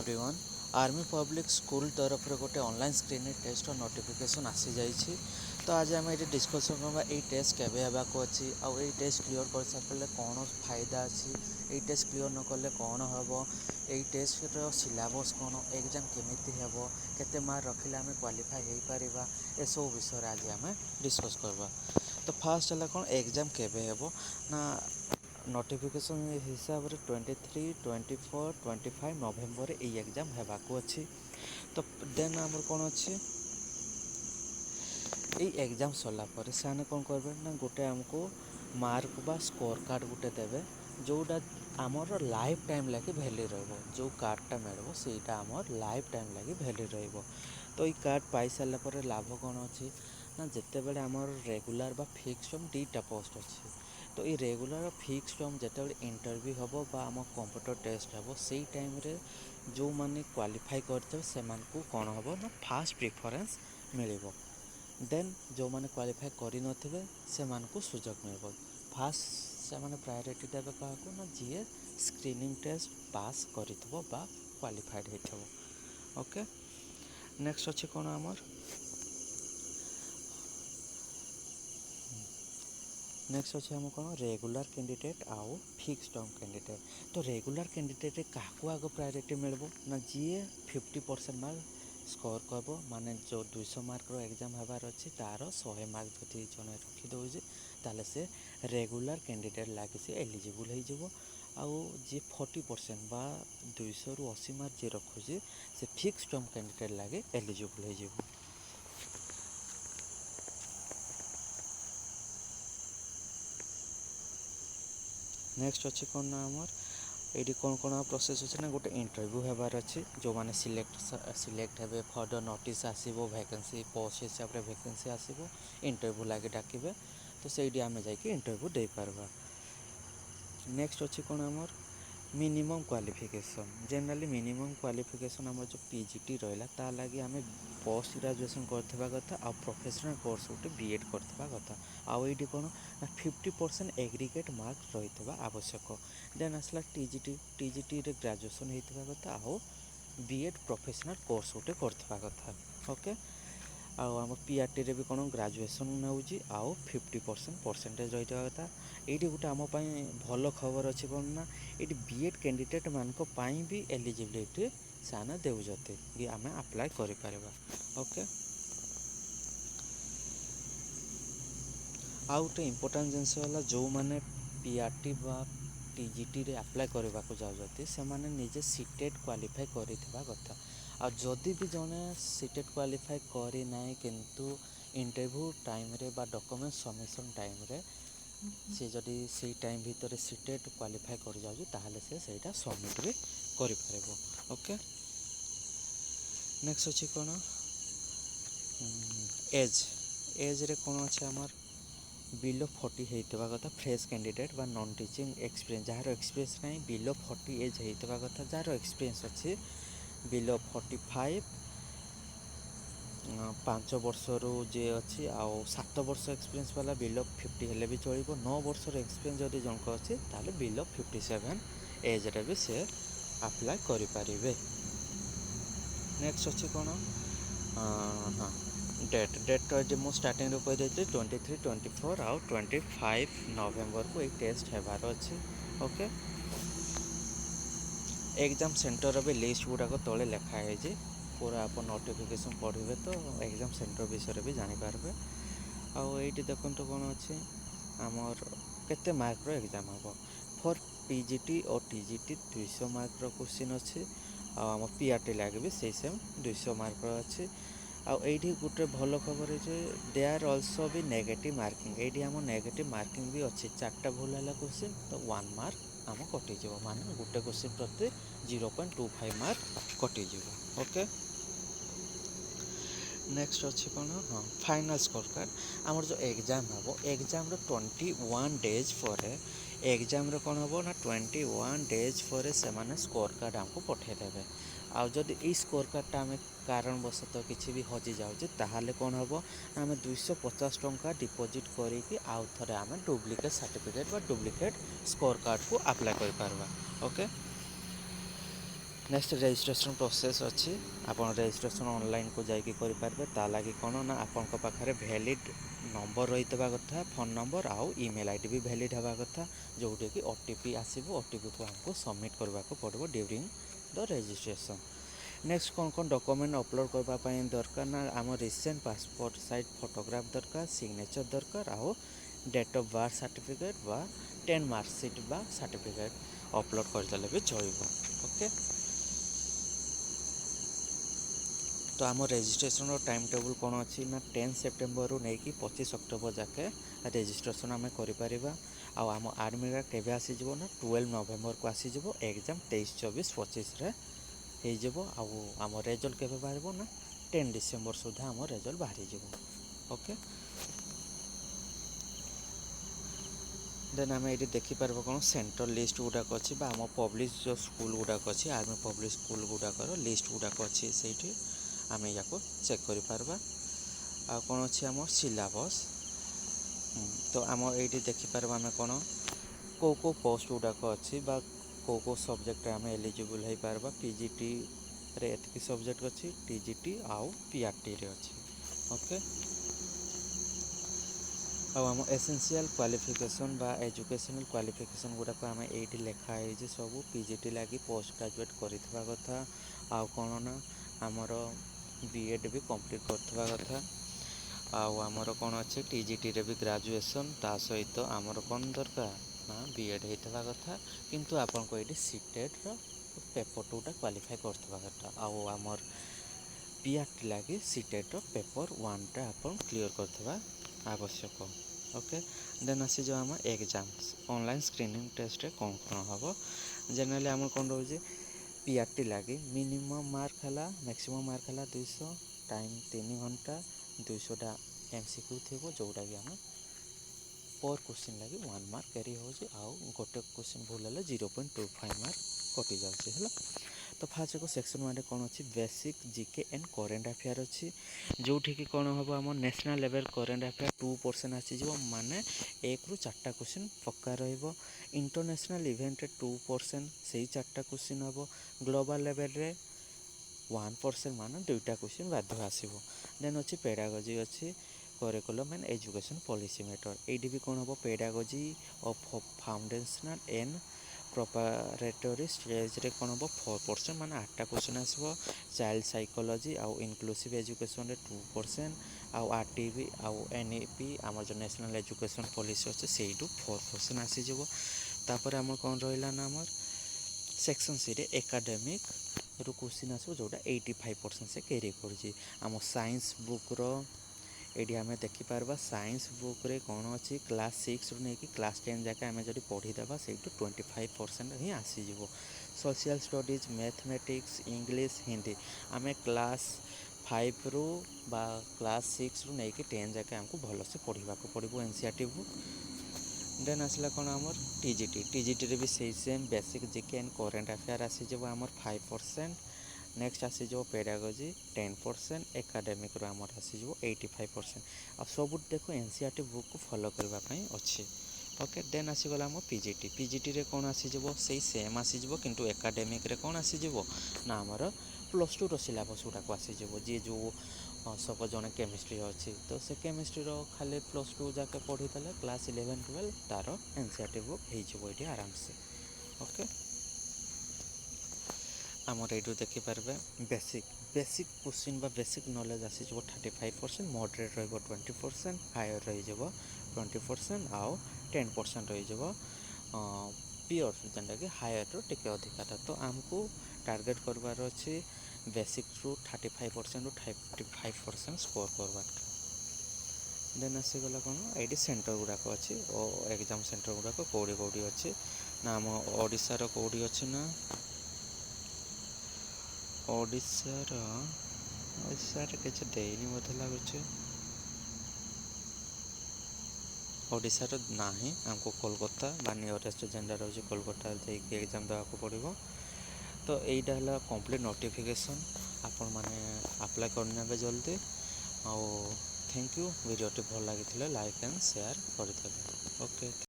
Everyone army public school तरफ गोटे online screening test notification आसी जाइए। तो आज आम ये डिस्कसन करवा ये टेस्ट केवे हेबाकु अच्छी आउ ये टेस्ट क्लीयर कर सारे कौन फायदा अच्छी ये टेस्ट क्लीयर न कले कौन हम ये टेस्ट सिलेबस कौन एग्जाम केमिति हेब केते मार्क रखिले आम क्वालिफाई हो पार ए सब विषय आज आम डिस्कस करवा। तो फास्ट है कौन एग्जाम केवे हेब ना नोटिफिकेशन हिसाब से 23, 24, 25 नवेम्बर ये एग्जाम हेबाकु अच्छी। तो देन आमर कौन अच्छी ये एग्जाम सरला पर से कौन करेंगे ना गोटे आमको मार्क बा स्कोर कार्ड गोटे देवे जोटा आमर लाइफ टाइम लगे भैल्यू रो कार्डटा मिले सेटा आमर लाइफ टाइम लगे भैल्यू रो। तो ये कार्ड पाई सारापर लाभ कौन अच्छी ना जिते बड़े आमर रेगुलर बा फिक्स टर्म दुईटा पोस्ट अच्छी। तो ये रेगुलर फिक्स टर्म जिते इंटरव्यू हम बा आम कंप्यूटर टेस्ट हम से टाइम रे जो मैंने क्वालिफाई करते से कौन हम ना फास्ट प्रिफरेंस मिल। देन जो मैंने क्वालिफाई करि नथिबे से मानकु सुजोग मिलबो। फास्ट से माने प्रायोरिटी देबे काहाकु ना जीए स्क्रीनिंग टेस्ट पास करिथबो बा क्वालिफाइड हेथबो। ओके नेक्स्ट अछि कोन हमर नेक्स्ट अच्छे आम कौन रेगुलर कैंडिडेट आउ फिक्स टर्म कैंडिडेट। तो रेगुलर कैंडिडेट क्या आग प्रायोरिटी मिलबो ना जीए 50% मार्क स्कोर करब माने जो 200 मार्क एग्जाम हबार अच्छी तार 100 मार्क जदि जड़े रखिदे ताले से रेगुलर कैंडिडेट लगे से एलिजिबल हो। आउ जी 40% बा 200 रु 80 मार्क जी रखुचे से फिक्स टर्म कैंडिडेट लगे एलिजिबल हो। नेक्स्ट अच्छे कौन ना आमर ये कौन कौन प्रोसेस अच्छे ना गोटे इंटरव्यू होबार अच्छी जो मैंने सिलेक्ट हे फर्दर नोटिस आसो वैकेंसी पोस्ट हिसाब से वैकेंसी आसो इंटरव्यू लगे डाके तो सही आम जा इंटरव्यू दे पारबा। नेक्स्ट अच्छे कौन आमर minimum qualification generally minimum qualification आम जो पीजीटी रहा ता लगी आम पोस्ट ग्रेजुएशन करवा कथा आ प्रोफेशनल कोर्स गोटे बीएड करवा कथा। आउ ये कौन ना 50% एग्रीगेट मार्क रही आवश्यक। देन आसला टीजीटी रे ग्रेजुएशन होता कथा आउ बीएड प्रोफेशनल कोर्स गोटे करवा कथा। ओके आम पीआरटी रे भी कौन ग्रेजुएशन नौजी आउ 50% परसेंटेज रही कथा। ये गोटे आम भल खबर अच्छी कौन ना ये बीएड कैंडिडेट मानक भी एलिजिबिलिटी से देउजते कि आम अप्लाई करें। ओके आउ गोटे इम्पोर्टाट जिनस है जो मैंने पीआरटी बा टीजीटी रे अप्लाई करने को जाते से माने निजे सीटेट क्वालिफाई करथिबा कथा। आ जदि भी जने सीटेट क्वालिफाई करी नाई किंतु इंटरव्यू टाइम रे बा डॉक्यूमेंट सबमिशन टाइम रे से जदि से टाइम भितर सीटेट क्वालिफाई कर जाउची ताहले से सेटा सबमिट भी करि परबो। ओके नेक्स्ट अछि कोन एज एज रे कोन अछि हमर बिलो 40 होता कथा फ्रेश कैंडिडेट बा non teaching experience jar experience नहीं बिलो 40 एज होता कथा जार एक्सपीरियंस अच्छी बिलो 45 5 वर्षरू जे अच्छी आउ 7 वर्ष एक्सपीरियंस वाला बिलो 50 हेले भी चलो 9 वर्षर एक्सपीरियंस जदि जनक अच्छी ताले बिलो 57 एज रे भी से अप्लाई करें। नेक्स्ट अच्छी कौन हाँ डेट तो मुझे स्टार्टिंग रो कही 23, 24 आउ 25 नवेम्बर को एक टेस्ट हेबार अच्छी। ओके एग्जाम सेंटर भी लिस्ट गुड़ाक तले लिखाई पूरा आप नोटिफिकेशन पढ़े तो एग्जाम सेंटर विषय भी जानीपारे। आउ ये देखो कौन अच्छे आमर केते मार्क रो एग्जाम हम फॉर पीजीटी और टीजीटी 200 मार्क रो क्वेश्चन अच्छे आम पीआरटी लगे भी से सेम 200 मार्क रो अच्छे। आउ ये गोटे भल खबर है दे आर अल्सो भी नेगेटिव मार्किंग ये आम नेगेटिव मार्किंग भी अच्छे 4टा भूल है क्वेश्चन तो 1 मार्क आम कटिज माने गोटे क्वेश्चन प्रति 0.25 मार्क कटिज। ओके नेक्स्ट अच्छी कौन हाँ फाइनल स्कोर कार्ड आमर जो एग्जाम हम एग्जाम 21 डेज पर एग्जाम कौन हम ना 21 डेज पर से माने स्कोर कार्ड आमको पठेदेवे। आउ जदि ई स्कोर कार्डटा आम कारणवशतः किसी भी हजि जाऊे ताहले कौन हम आम 250 टंका डिपोजिट करी आउ थे आम डुप्लिकेट सर्टिफिकेट बा डुप्लिकेट स्कोर कार्ड को अप्लाई कर पारबा। ओके नेक्स्ट रेजिस्ट्रेशन प्रोसेस अच्छी आप रेजिस्ट्रेशन ऑनलाइन को जाकि करेंगे ता लगी कौन ना आपण पाखे वैलिड नंबर रही कथा फोन नंबर आउ ईमेल आईडी भी वैलिड हवा कथा जोटे कि ओटीपी आसो ओटीपी को हमको सबमिट करने को पड़ो ड्यूरिंग द रेजिस्ट्रेशन। नेक्स्ट कौन कौन डॉक्यूमेंट अपलोड करने दरकार ना आम रिसेंट पासपोर्ट साइज फोटोग्राफ दरकार सिग्नेचर दरकार आउ डेट ऑफ बर्थ सर्टिफिकेट बा 10 मार्कशीट बा सर्टिफिकेट अपलोड करदेले भी चलो। ओके तो आम रेजिस्ट्रेशन टाइम टेबल कौन अच्छी ना 10 सेप्टेम्बर रू नहीं कि 25 अक्टोबर जाके रेजिस्ट्रेशन आम कर आम आर्मीरा केवे आसीज ना 12 नवेम्बर को आसीज एग्जाम 23 24 25 रे हो आम रेजल्ट केवे बाहर ना 10 डिसेम्बर सुधा आम रेजल्ट बाहरी। ओके देन आम ये देखिपार कौन सेंट्रल लिस्ट गुड़ाक अच्छी आम पब्लिक जो स्कूल गुड़ाक अच्छी आर्मी पब्लिक स्कूल गुड़ाकर लिस्ट गुड़ाक अच्छी से आम या चेक कर कौन अच्छी आम सिलेबस तो आम ये देखिपार आम कौन को पोस्ट गुड़ाक अच्छी को सब्जेक्ट आम एलिजिबल हो पार पीजीटी रे एतिकी सब्जेक्ट अच्छी टीजीटी आउ पीआरटी रे अच्छी। ओके आम एसेंशियल क्वालिफिकेशन बा एजुकेशनल क्वालिफिकेशन गुड़ाक आम ये लिखाई सब पीजीटी लगी पोस्ट ग्रेजुएट करवा कथा आउ कौन ना आमर बीएड भी कंप्लीट करवा कथा आमर कौन अच्छे टीजीटी रे भी ग्रेजुएशन ता सहित आमर कौन दरकार ना बीएड होता कथा किंतु आपन को ये सीटेट पेपर टूटा क्वालिफाई करवा कथा आमर पीआरटी लगी सीटेट पेपर 1 टा आपन क्लियर करवा आवश्यक। ओके देन आसी जो आम एग्जाम्स ऑनलाइन स्क्रीनिंग टेस्ट कौन कौन हम जनरली आम कौन रोचे पीआरटी लगी मिनिमम मार्क है मैक्सिमम मार्क है 200 टाइम 3 घंटा 200टा एमसीक्यू थी जोटा कि आम पर क्वेश्चन लगी 1 मार्क कैरी हो गोटे क्वेश्चन भूल है 0.25 मार्क कटि जाए। तो फास्ट को सेक्शन 1 कौन अच्छी basic GK and current affair अच्छी जोठी कि कौन हम आम नेशनल लेवल करेन्ट अफेयर 2% आसीज माने 1 रू 4टा क्वेश्चन पक्का रहिबो इंटरनेशनल इवेंट 2% से 4टा क्वेश्चन हम ग्लोबल लेवल रे 1% माने 2टा क्वेश्चन बाध्य आसो। देन अच्छी पेडागोजी अच्छी curriculum and education policy method ये भी कौन हम pedagogy of foundational and preparatory stage रे कौन हम 4% माने 8टा क्वेश्चन आसो चाइल्ड साइकोलॉजी आउ इनक्लूसिव एजुकेशन रे 2% आउ आरटीवी आउ एनईपी आम जो नेशनल एजुकेशन पॉलिसी अच्छे से 4% आसीज। तापर आम कौन रहा ना आमर सेक्शन सी रे एकाडेमिक रू क्वेश्चन आसो जोटा 85% से कैरी कर साइंस बुक रो ये आम देखिपार साइंस बुक रे कौन अच्छी क्लास 6 रू नहीं कि क्लास 10 जाके आम जो पढ़ीदेवा से 25% ही आसीज। Social studies mathematics English Hindi आम क्लास 5 रू बा क्लास 6 रू नहीं कि 10 जाके आमको भलसे पढ़ा पड़ो एनसीईआरटी बुक। देन आसला कौन आमर टीजीटी रे भी सही same basic GK and current affair आसीज आमर 5%। नेक्स्ट आसीज पेडागोजी 10% एकाडेमिक रो आमर आसीज 85% आ सब देखो एनसीईआरटी बुक को फॉलो करने अच्छे। ओके देन आसीगला आम पीजीटी रे कौन आसीज से सेम आसीज किंतु एकाडेमिक रे कौन आसीज ना आमर +2 रो सिलेबस गुड़ाक आसीज जी जो सपोज जड़े केमिस्ट्री अच्छी तो से केमिस्ट्री खाली +2 जाके पढ़ी देले क्लास 11 12 तार एनसीईआरटी बुक हो आराम से। ओके आमर ये देखिपारे बेसिक बेसिक क्वेश्चन बा बेसिक नॉलेज आसीज 35% मॉडरेट रहिबो 20% हायर रहिजबो 20% आउ 10% रहिजबो प्योर जेनटा कि हायर रो टिके अधिका था। तो आमको टार्गेट करवार अच्छे बेसिक रू 35% रू 55% स्कोर करवा। देन आसीगला कौन ये सेंटर गुड़ाक अच्छी और एग्जाम सेंटर गुड़ाक कौड़ी कौड़ी अच्छी ना आम ओडिशार कौड़ी अच्छी ना ओडिशार किसी देनी बोध लगुच ओडिशार ना ही आमको कोलकाता बा नियरेस्ट जेनटा रही कोलकाता जाकि एग्जाम देवाक पड़ो। तो यहीटा है कंप्लीट नोटिफिकेशन आपण मैंने अप्लाई करने जल्दी आउ थैंक यू वीडियो भल लगी लाइक एंड शेयर करदे। ओके।